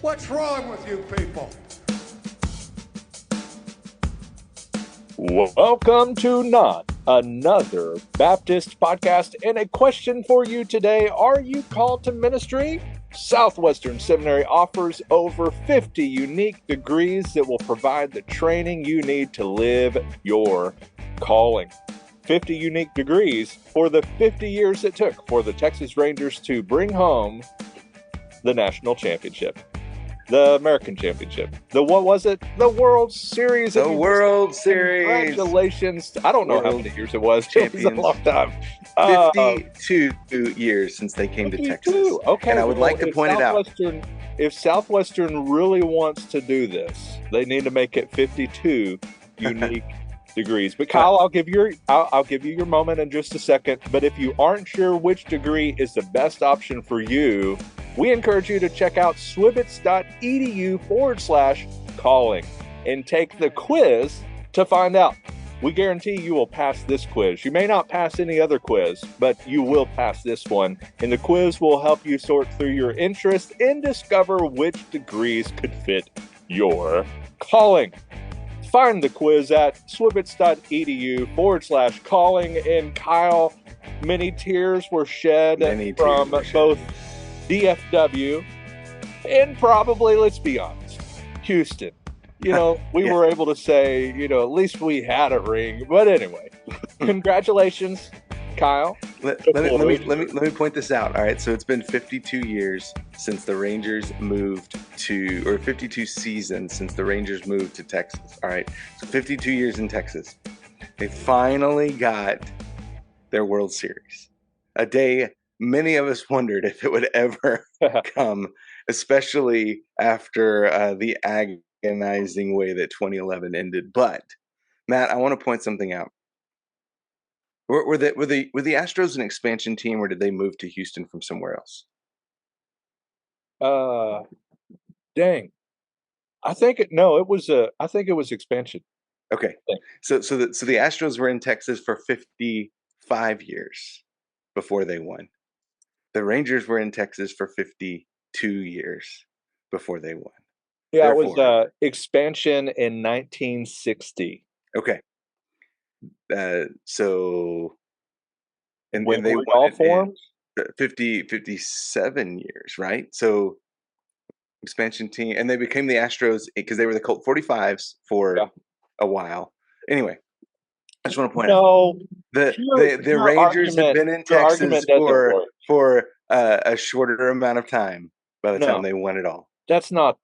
What's wrong with you people? Welcome to Not Another Baptist Podcast. And a question for you today: are you called to ministry? Southwestern Seminary offers over 50 unique degrees that will provide the training you need to live your calling. 50 unique degrees for the 50 years it took for the Texas Rangers to bring home the national championship. The American Championship. What was it? The World Series. The World Series. Congratulations. I don't know how many years it was. Champions. It was a long time. 52 years since they came 52. To Texas. Okay. And I would like to point it out. If Southwestern really wants to do this, they need to make it 52 unique degrees. But Kyle, I'll give you your moment in just a second. But if you aren't sure which degree is the best option for you, we encourage you to check out swbts.edu/calling and take the quiz to find out. We guarantee you will pass this quiz. You may not pass any other quiz, but you will pass this one. And the quiz will help you sort through your interests and discover which degrees could fit your calling. Find the quiz at swbts.edu/calling. And Kyle, many tears were shed from both DFW and probably, let's be honest, Houston. We were able to say, at least we had a ring. But anyway, congratulations, Kyle. Let me point this out. All right, so it's been 52 years since the Rangers moved to, or 52 seasons since the Rangers moved to Texas. All right, so 52 years in Texas. They finally got their World Series. A day many of us wondered if it would ever come, especially after the agonizing way that 2011 ended. But Matt, I want to point something out. Were the Astros an expansion team, or did they move to Houston from somewhere else? Dang. I think it was expansion. Okay. So the Astros were in Texas for 55 years before they won. The Rangers were in Texas for 52 years before they won. Yeah, it was expansion in 1960. Okay. So and they won all forms? 57 years, right? So expansion team, and they became the Astros because they were the Colt 45s for a while. Anyway, I just want to point out the Rangers have been in Texas for a shorter amount of time by the time they won it all. That's not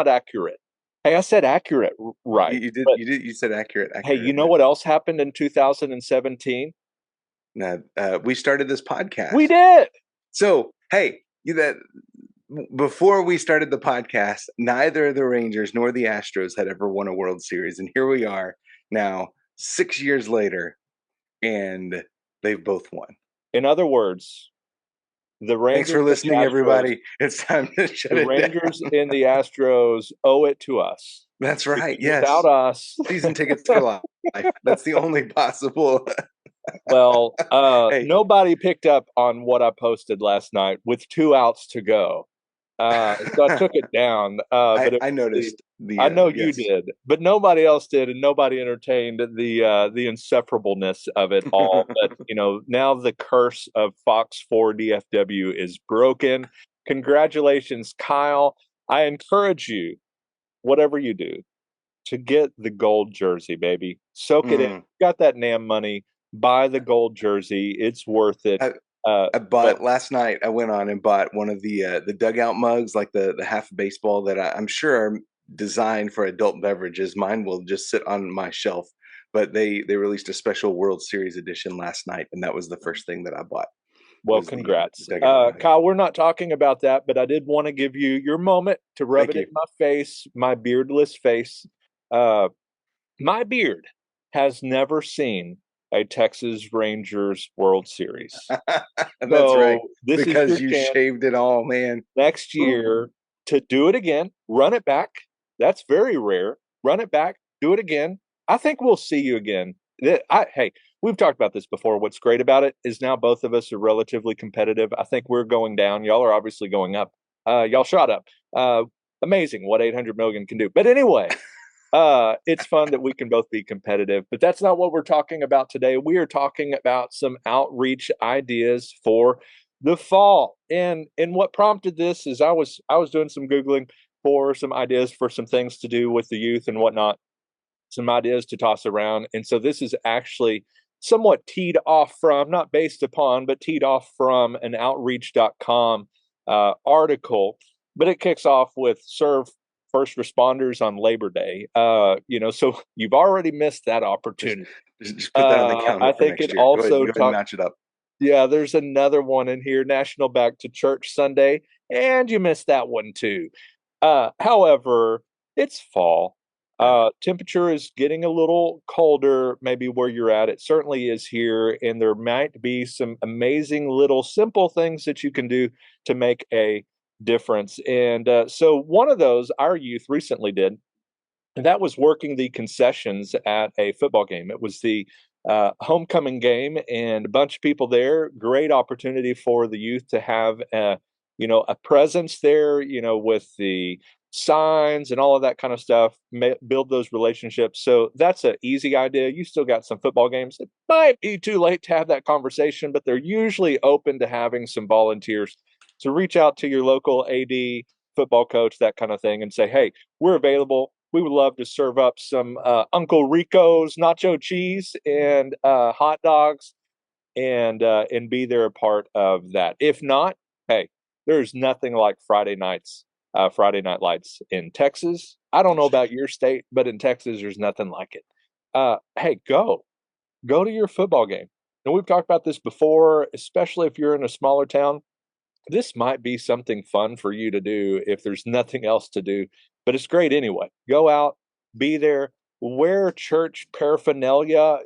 accurate. Hey, I said accurate, right? You said accurate. Hey, you know what else happened in 2017? We started this podcast. We did. So, hey, before we started the podcast, neither the Rangers nor the Astros had ever won a World Series, and here we are now, 6 years later, and they've both won. In other words, the Rangers. Thanks for listening, everybody. It's time to shut it down. The Rangers and the Astros owe it to us. That's right. Yes. Without us, season tickets for life. That's the only possible. Well, nobody picked up on what I posted last night with 2 outs to go. So I took it down. But I noticed. I know you did, but nobody else did, and nobody entertained the inseparableness of it all. But now the curse of Fox 4 DFW is broken. Congratulations, Kyle. I encourage you, whatever you do, to get the gold jersey, baby. Soak it in. You got that NAM money. Buy the gold jersey. It's worth it. I bought last night. I went on and bought one of the dugout mugs, like the half baseball that I'm sure are designed for adult beverages. Mine will just sit on my shelf, but they released a special World Series edition last night, and that was the first thing that I bought. Well, congrats. Kyle, we're not talking about that, but I did want to give you your moment to rub it in my face, my beardless face. My beard has never seen a Texas Rangers World Series. That's right. Because you shaved it all, man. Next year, to do it again, run it back. That's very rare. Run it back, do it again. I think we'll see you again. Hey, we've talked about this before. What's great about it is now both of us are relatively competitive. I think we're going down. Y'all are obviously going up. Y'all shot up. Uh, Amazing what 800 million can do. But anyway, it's fun that we can both be competitive, but that's not what we're talking about today. We are talking about some outreach ideas for the fall. And what prompted this is I was doing some Googling for some ideas for some things to do with the youth and whatnot, some ideas to toss around. And so this is actually somewhat teed off from, not based upon, but teed off from an outreach.com article. But it kicks off with serve first responders on Labor Day. So you've already missed that Just, opportunity. just put that on the I calendar for think it next year. also Go ahead and talk. match it up. Yeah, there's another one in here, National Back to Church Sunday, and you missed that one too. However, it's fall. Yeah. Temperature is getting a little colder, maybe where you're at. It certainly is here, and there might be some amazing little simple things that you can do to make a difference. And so, one of those our youth recently did, and that was working the concessions at a football game. It was the homecoming game, and a bunch of people there. Great opportunity for the youth to have a presence there. With the signs and all of that kind of stuff. Build those relationships. So that's an easy idea. You still got some football games. It might be too late to have that conversation, but they're usually open to having some volunteers. So reach out to your local AD, football coach, that kind of thing, and say, "Hey, we're available. We would love to serve up some Uncle Rico's nacho cheese and hot dogs, and be there a part of that. If not, hey, there's nothing like Friday Night Lights in Texas. I don't know about your state, but in Texas, there's nothing like it. Hey, go to your football game. And we've talked about this before, especially if you're in a smaller town. This might be something fun for you to do if there's nothing else to do, but it's great anyway. Go out, be there, wear church paraphernalia,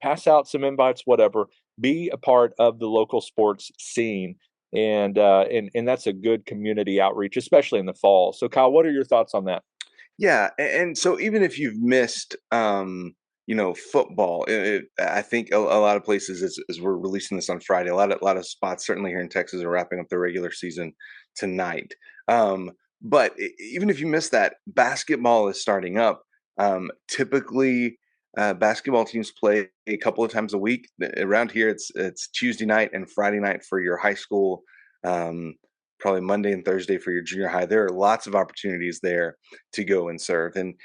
pass out some invites, whatever. Be a part of the local sports scene, and that's a good community outreach, especially in the fall. So, Kyle, what are your thoughts on that? Yeah, and so even if you've missed, football, I think a lot of places, as we're releasing this on Friday, a lot of spots, certainly here in Texas, are wrapping up the regular season tonight. But even if you miss that, basketball is starting up. Typically, basketball teams play a couple of times a week. Around here, it's Tuesday night and Friday night for your high school. Um, Probably Monday and Thursday for your junior high. There are lots of opportunities there to go and serve. And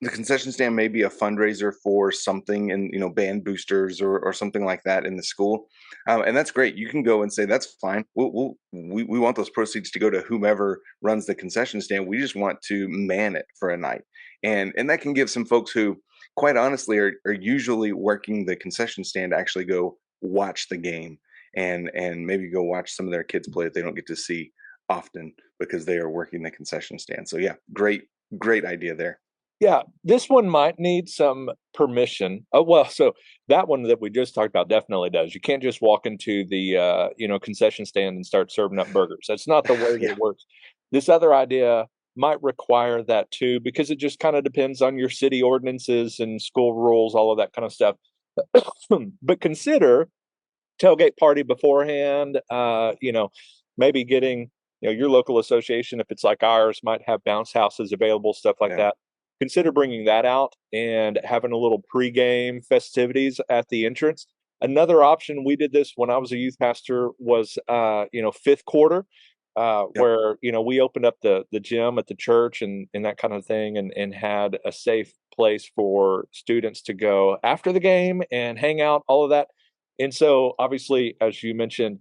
the concession stand may be a fundraiser for something, and band boosters or something like that in the school, and that's great. You can go and say that's fine. We want those proceeds to go to whomever runs the concession stand. We just want to man it for a night, and that can give some folks who, quite honestly, are usually working the concession stand, actually go watch the game, and maybe go watch some of their kids play that they don't get to see often because they are working the concession stand. So yeah, great idea there. Yeah, this one might need some permission. Oh, well, so that one that we just talked about definitely does. You can't just walk into the concession stand and start serving up burgers. That's not the way that Yeah. it works. This other idea might require that too, because it just kind of depends on your city ordinances and school rules, all of that kind of stuff. But consider tailgate party beforehand. Maybe getting your local association, if it's like ours, might have bounce houses available, stuff like Yeah. that. Consider bringing that out and having a little pregame festivities at the entrance. Another option, we did this when I was a youth pastor, was fifth quarter, Yep. where we opened up the gym at the church and that kind of thing, and had a safe place for students to go after the game and hang out, all of that. And so, obviously, as you mentioned,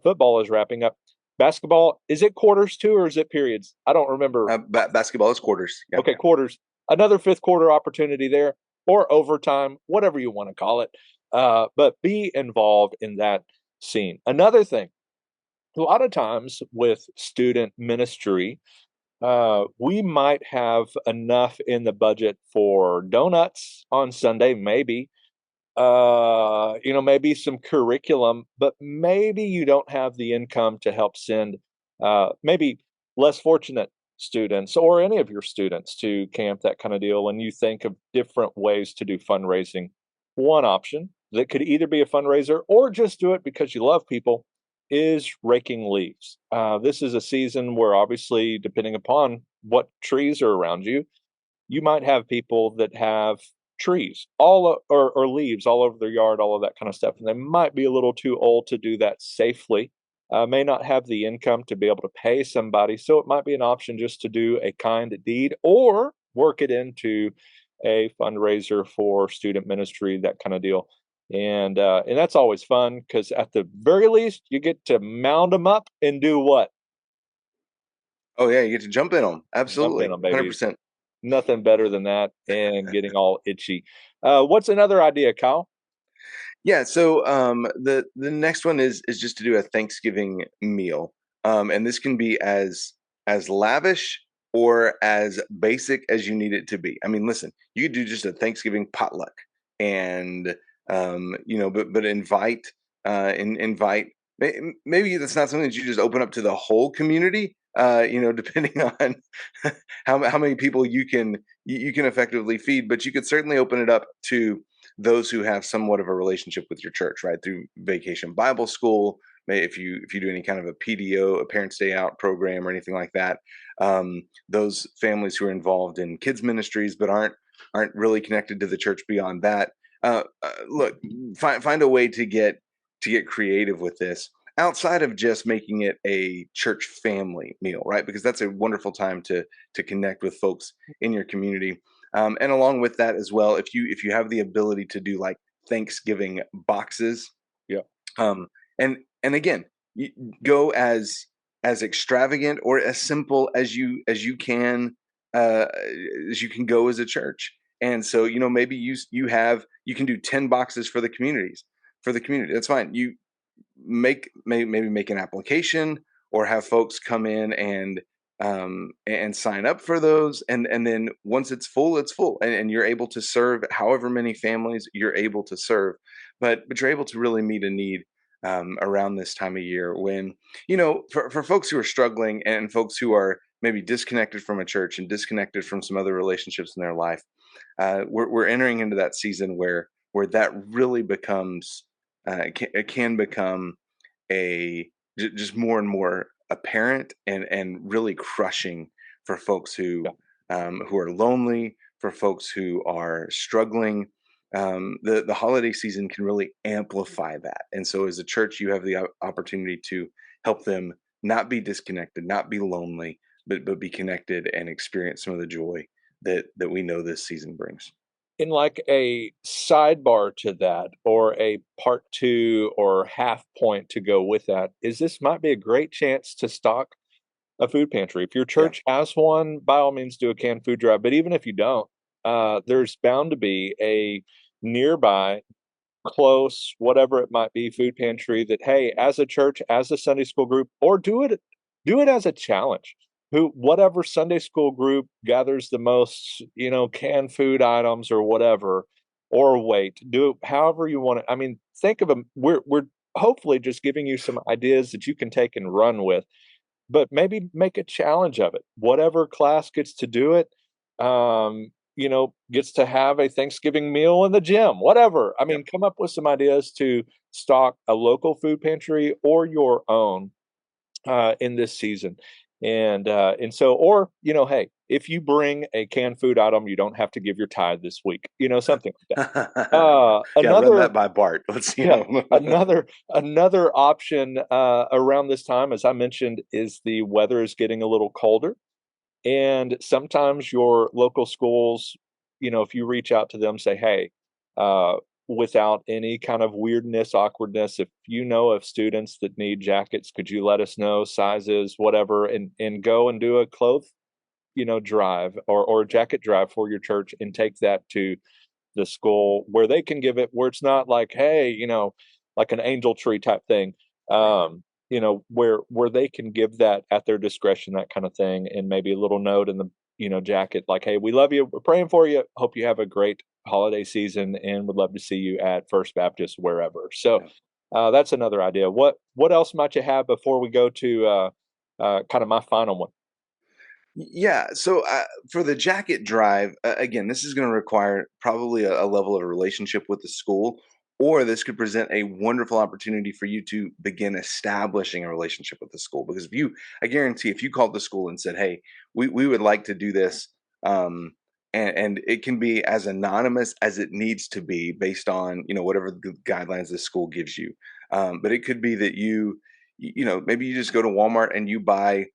football is wrapping up. Basketball, is it quarters too, or is it periods? I don't remember. Basketball is quarters. Yeah. Okay, quarters. Another fifth quarter opportunity there, or overtime, whatever you want to call it. But be involved in that scene. Another thing, a lot of times with student ministry, we might have enough in the budget for donuts on Sunday, maybe, maybe some curriculum, but maybe you don't have the income to help send maybe less fortunate students or any of your students to camp, that kind of deal. And you think of different ways to do fundraising. One option that could either be a fundraiser or just do it because you love people is raking leaves. This is a season where, obviously, depending upon what trees are around you, you might have people that have trees or leaves all over their yard, all of that kind of stuff, and they might be a little too old to do that safely. May not have the income to be able to pay somebody, so it might be an option just to do a kind deed or work it into a fundraiser for student ministry, that kind of deal. And that's always fun because at the very least you get to mound them up and do what? Oh yeah, you get to jump in them. Jump in Absolutely, them, hundred baby. percent. Nothing better than that and getting all itchy. What's another idea, Kyle? Yeah. So the next one is just to do a Thanksgiving meal, and this can be as lavish or as basic as you need it to be. I mean, listen, you could do just a Thanksgiving potluck, and but invite. Maybe that's not something that you just open up to the whole community. Depending on how many people you can effectively feed, but you could certainly open it up to those who have somewhat of a relationship with your church, right? Through Vacation Bible School, if you do any kind of a PDO, a Parents Day Out program, or anything like that. Those families who are involved in kids ministries but aren't really connected to the church beyond that. Look, find a way to get creative with this outside of just making it a church family meal, right? Because that's a wonderful time to connect with folks in your community. And along with that as well, if you have the ability to do like Thanksgiving boxes, Yeah. and again, you go as extravagant or as simple uh, as you can go as a church. And so maybe you can do 10 boxes for the community. That's fine. You maybe make an application or have folks come in and sign up for those, and then once it's full, and you're able to serve however many families you're able to serve, but you're able to really meet a need around this time of year when for folks who are struggling and folks who are maybe disconnected from a church and disconnected from some other relationships in their life. We're entering into that season where that really becomes it can become just more and more apparent and really crushing for folks Yeah. who are lonely, for folks who are struggling. The holiday season can really amplify that, and so as a church, you have the opportunity to help them not be disconnected, not be lonely, but be connected and experience some of the joy that we know this season brings. In like a sidebar to that, or a part two or half point to go with that, is this might be a great chance to stock a food pantry. If your Yeah. church has one, by all means do a canned food drive. But even if you don't, there's bound to be a nearby, close, whatever it might be, food pantry that, hey, as a church, as a Sunday school group, or do it as a challenge. Whatever Sunday school group gathers the most, canned food items or whatever, or wait, do it however you want it. I mean, think of them. We're hopefully just giving you some ideas that you can take and run with, but maybe make a challenge of it. Whatever class gets to do it, gets to have a Thanksgiving meal in the gym, whatever. I Yep. mean, come up with some ideas to stock a local food pantry or your own in this season. And so, or, hey, if you bring a canned food item, you don't have to give your tithe this week, something like that. Yeah, run Another that by Bart. Let's yeah, another option around this time, as I mentioned, is the weather is getting a little colder, and sometimes your local schools, if you reach out to them, say, hey, uh, without any kind of weirdness, awkwardness, if you know of students that need jackets, could you let us know sizes, whatever, and go and do a clothes, drive or jacket drive for your church and take that to the school where they can give it, where it's not like, hey, like an angel tree type thing, Right. where they can give that at their discretion, that kind of thing, and maybe a little note in the jacket like, hey, we love you, we're praying for you, hope you have a great holiday season, and would love to see you at First Baptist wherever. So Yeah. that's another idea. What else might you have before we go to kind of my final one? Yeah. So for the jacket drive, again, this is going to require probably a level of relationship with the school, or this could present a wonderful opportunity for you to begin establishing a relationship with the school. Because I guarantee if you called the school and said, hey, we would like to do this, and it can be as anonymous as it needs to be based on, whatever the guidelines the school gives you. But it could be that maybe you just go to Walmart and you buy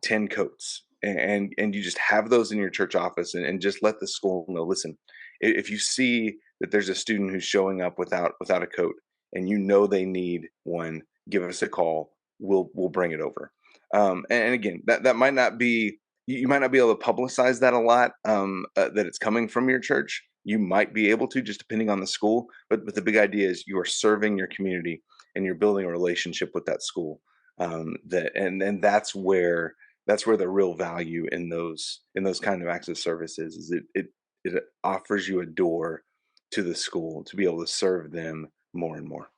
10 coats and you just have those in your church office and just let the school know, listen, if you see that there's a student who's showing up without a coat and they need one, give us a call. We'll bring it over. And again, that might not be, you might not be able to publicize that a lot, that it's coming from your church. You might be able to, just depending on the school, but the big idea is you are serving your community and you're building a relationship with that school. And that's where the real value in those kind of acts of services is. It offers you a door to the school to be able to serve them more and more.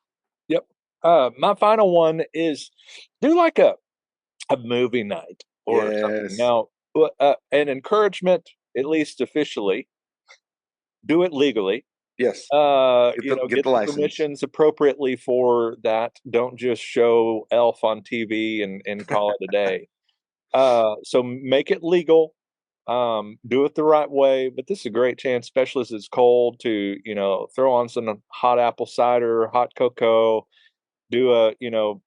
Yep. My final one is do like a movie night or something. Yes. Now, an encouragement, at least officially, do it legally. Yes. Get Get the the license. permissions appropriately for that. Don't just show Elf on TV and call it a day. So make it legal. Do it the right way. But this is a great chance, especially as it's cold, to throw on some hot apple cider, hot cocoa, do a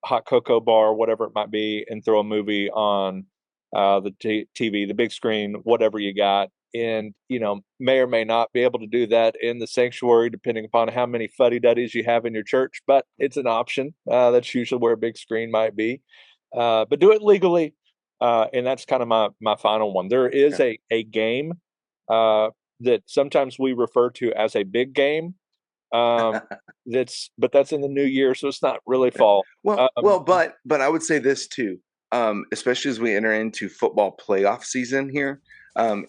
hot cocoa bar, whatever it might be, and throw a movie on the TV, the big screen, whatever you got. And may or may not be able to do that in the sanctuary, depending upon how many fuddy-duddies you have in your church. But it's an option. That's usually where a big screen might be. But do it legally, and that's kind of my final one. There is a game that sometimes we refer to as a big game. That's in the new year, so it's not really fall. But I would say this too, especially as we enter into football playoff season here.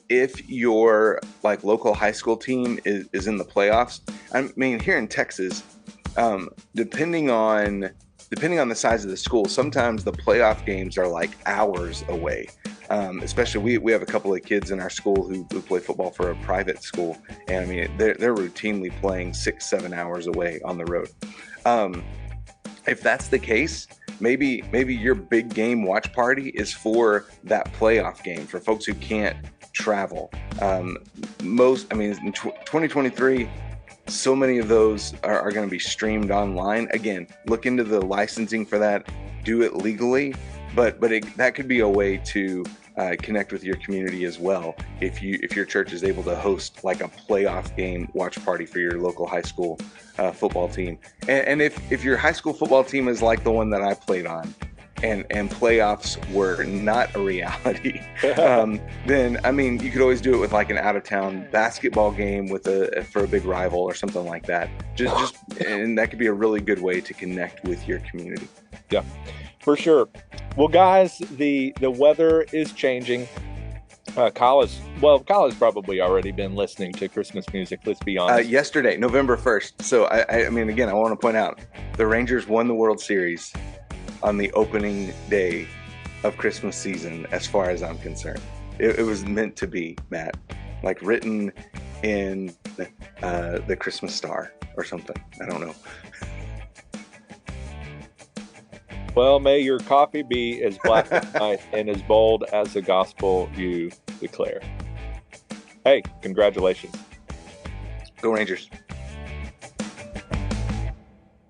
If your local high school team is in the playoffs, I mean, here in Texas, depending on the size of the school, sometimes the playoff games are like hours away. Especially we have a couple of kids in our school who play football for a private school, and I mean they're routinely playing 6-7 hours away on the road. If that's the case, maybe your big game watch party is for that playoff game for folks who can't travel. In 2023, so many of those are going to be streamed online. Again, look into the licensing for that. Do it legally, but that could be a way to connect with your community as well. If your church is able to host like a playoff game watch party for your local high school football team, and if your high school football team is like the one that I played on, and playoffs were not a reality, then I mean you could always do it with like an out of town basketball game for a big rival or something like that. Just and that could be a really good way to connect with your community. Yeah, for sure. Well, guys, the weather is changing. Kyle has probably already been listening to Christmas music. Let's be honest. Yesterday, November 1st. So I mean, again, I want to point out the Rangers won the World Series on the opening day of Christmas season, as far as I'm concerned. It was meant to be, Matt, like written in the Christmas star or something. I don't know. Well, may your coffee be as black as night and as bold as the gospel you declare. Hey, congratulations. Go Rangers.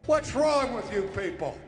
What's wrong with you people?